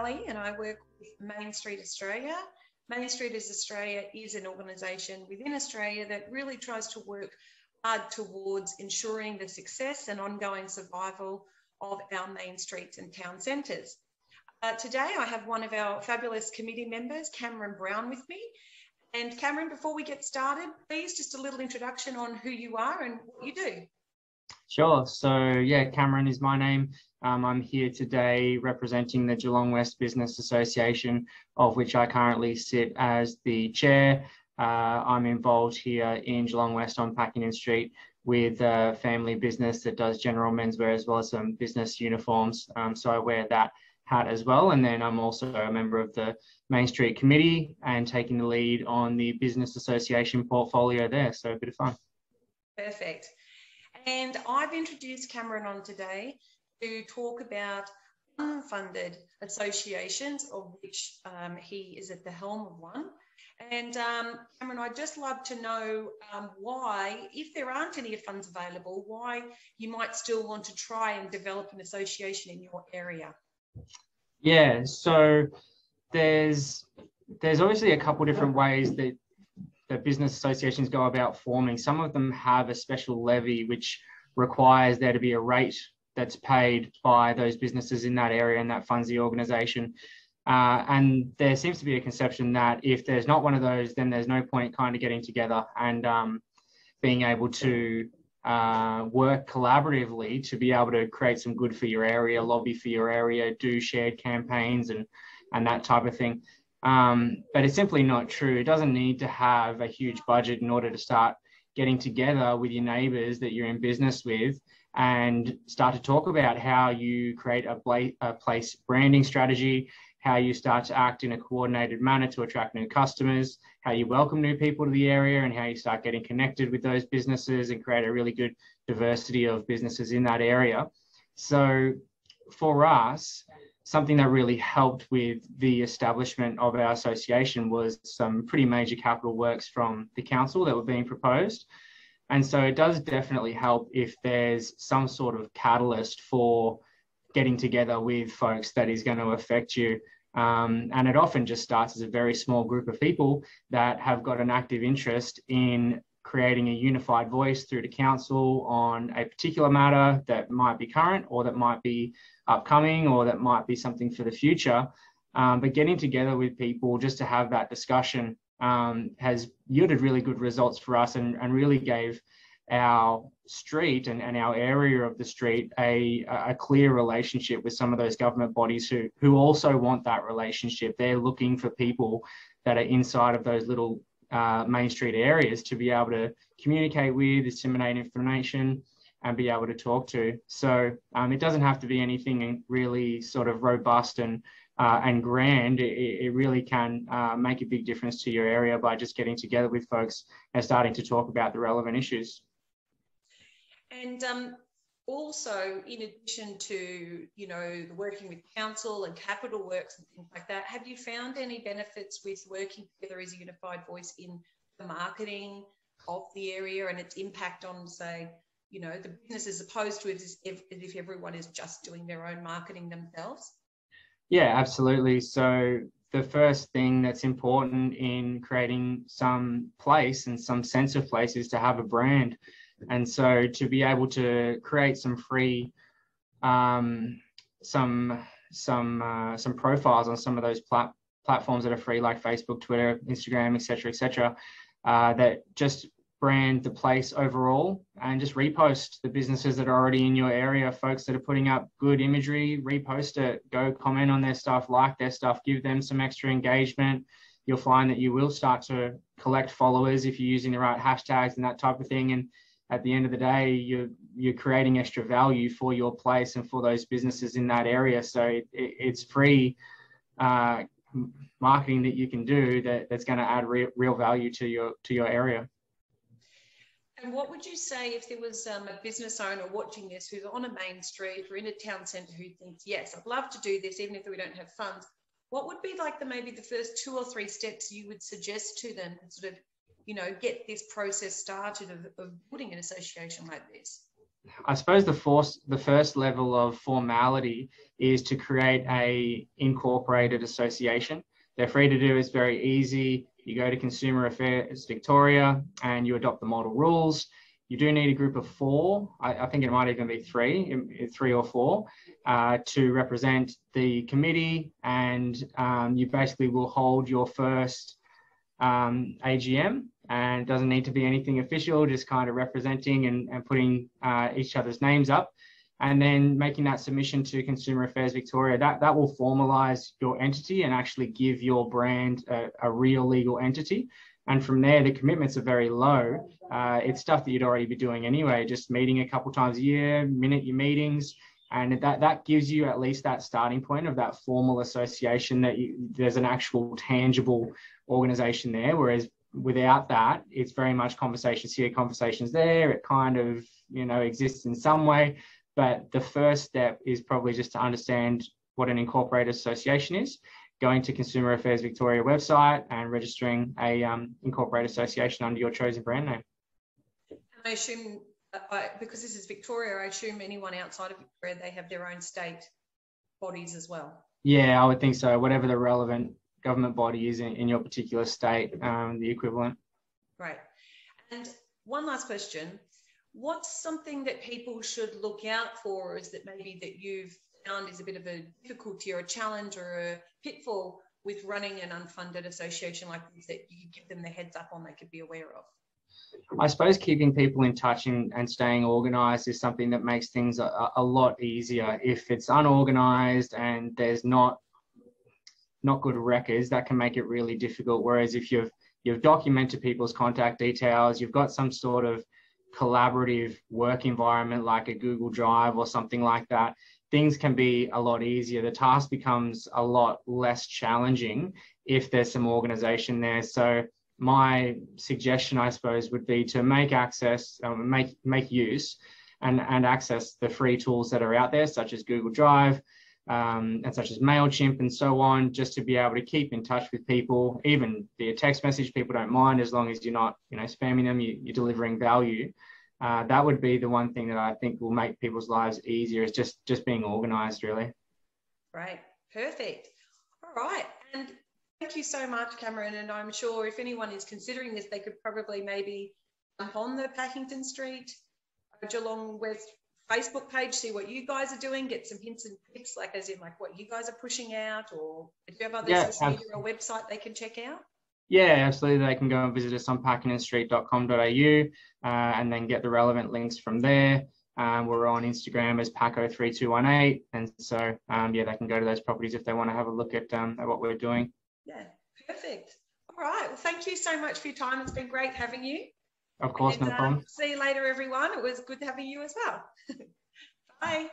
Sally and I work with Mainstreet Australia. Mainstreet Australia is an organisation within Australia that really tries to work hard towards ensuring the success and ongoing survival of our main streets and town centres. Today I have one of our fabulous committee members, Cameron Brown, with me. And Cameron, before we get started, please just a little introduction on who you are and what you do. Sure. So yeah, Cameron is my name. I'm here today representing the Geelong West Business Association, of which I currently sit as the chair. I'm involved here in Geelong West on Pakenham Street with a family business that does general menswear as well as some business uniforms. So I wear that hat as well. And then I'm also a member of the Main Street Committee and taking the lead on the Business Association portfolio there. So a bit of fun. Perfect. And I've introduced Cameron on today to talk about unfunded associations, of which he is at the helm of one. And Cameron, I'd just love to know why, if there aren't any funds available, why you might still want to try and develop an association in your area. Yeah, so there's obviously a couple different ways that business associations go about forming. Some of them have a special levy which requires there to be a rate that's paid by those businesses in that area, and that funds the organisation. And there seems to be a conception that if there's not one of those, then there's no point kind of getting together and being able to work collaboratively to be able to create some good for your area, lobby for your area, do shared campaigns and that type of thing. But it's simply not true. It doesn't need to have a huge budget in order to start getting together with your neighbours that you're in business with and start to talk about how you create a place branding strategy, how you start to act in a coordinated manner to attract new customers, how you welcome new people to the area, and how you start getting connected with those businesses and create a really good diversity of businesses in that area. So for us, something that really helped with the establishment of our association was some pretty major capital works from the council that were being proposed. And so it does definitely help if there's some sort of catalyst for getting together with folks that is going to affect you. And it often just starts as a very small group of people that have got an active interest in creating a unified voice through the council on a particular matter that might be current or that might be upcoming or that might be something for the future. But getting together with people just to have that discussion has yielded really good results for us and really gave our street and our area of the street a clear relationship with some of those government bodies who also want that relationship. They're looking for people that are inside of those little Main Street areas to be able to communicate with, disseminate information and be able to talk to. So it doesn't have to be anything really sort of robust and grand. It really can make a big difference to your area by just getting together with folks and starting to talk about the relevant issues. And also, in addition to, the working with council and capital works and things like that, have you found any benefits with working together as a unified voice in the marketing of the area and its impact on, say, the business as opposed to as if everyone is just doing their own marketing themselves? Yeah, absolutely. So the first thing that's important in creating some place and some sense of place is to have a brand. And so to be able to create some free, some profiles on some of those platforms that are free, like Facebook, Twitter, Instagram, et cetera, that just brand the place overall and just repost the businesses that are already in your area, folks that are putting up good imagery, repost it, go comment on their stuff, like their stuff, give them some extra engagement. You'll find that you will start to collect followers if you're using the right hashtags and that type of thing. And at the end of the day, you're creating extra value for your place and for those businesses in that area. So it's free marketing that you can do that's going to add real value to your area. And what would you say if there was a business owner watching this who's on a main street or in a town centre who thinks, yes, I'd love to do this, even if we don't have funds? What would be like maybe the first 2 or 3 steps you would suggest to them to sort of, get this process started of building an association like this? I suppose the first level of formality is to create a incorporated association. They're free to do. It's very easy. You go to Consumer Affairs Victoria and you adopt the model rules. You do need a group of 4. I think it might even be 3 or 4, to represent the committee, and you basically will hold your first AGM, and it doesn't need to be anything official, just kind of representing and putting each other's names up, and then making that submission to Consumer Affairs Victoria. That will formalise your entity and actually give your brand a real legal entity. And from there, the commitments are very low. It's stuff that you'd already be doing anyway, just meeting a couple times a year, minute your meetings. And that gives you at least that starting point of that formal association, that there's an actual tangible organisation there. Whereas without that, it's very much conversations here, conversations there. It kind of, exists in some way. But the first step is probably just to understand what an incorporated association is, going to Consumer Affairs Victoria website and registering a incorporated association under your chosen brand name. And I assume, because this is Victoria, I assume anyone outside of Victoria, they have their own state bodies as well. Yeah, I would think so. Whatever the relevant government body is in your particular state, the equivalent. Right. And one last question. What's something that people should look out for, is that maybe that you've found is a bit of a difficulty or a challenge or a pitfall with running an unfunded association like this, that you could give them the heads up on, they could be aware of? I suppose keeping people in touch and staying organised is something that makes things a lot easier. If it's unorganised and there's not good records, that can make it really difficult. Whereas if you've documented people's contact details, you've got some sort of collaborative work environment like a Google Drive or something like that, things can be a lot easier. The task becomes a lot less challenging if there's some organisation there. So my suggestion, I suppose, would be to make use and access the free tools that are out there, such as Google Drive and such as MailChimp and so on, just to be able to keep in touch with people, even via text message. People don't mind, as long as you're not, spamming them, you're delivering value. That would be the one thing that I think will make people's lives easier, is just being organised, really. Great. Perfect. All right. And thank you so much, Cameron. And I'm sure if anyone is considering this, they could probably maybe jump on the Packington Street, Geelong West Facebook page, see what you guys are doing, get some hints and tips, like as in like what you guys are pushing out, or if you have other social media or website they can check out? Yeah, absolutely. They can go and visit us on packingtonstreet.com.au and then get the relevant links from there. We're on Instagram as Paco3218, and so they can go to those properties if they want to have a look at what we're doing. Yeah, perfect. All right. Well, thank you so much for your time. It's been great having you. Of course, no problem. See you later, everyone. It was good having you as well. Bye.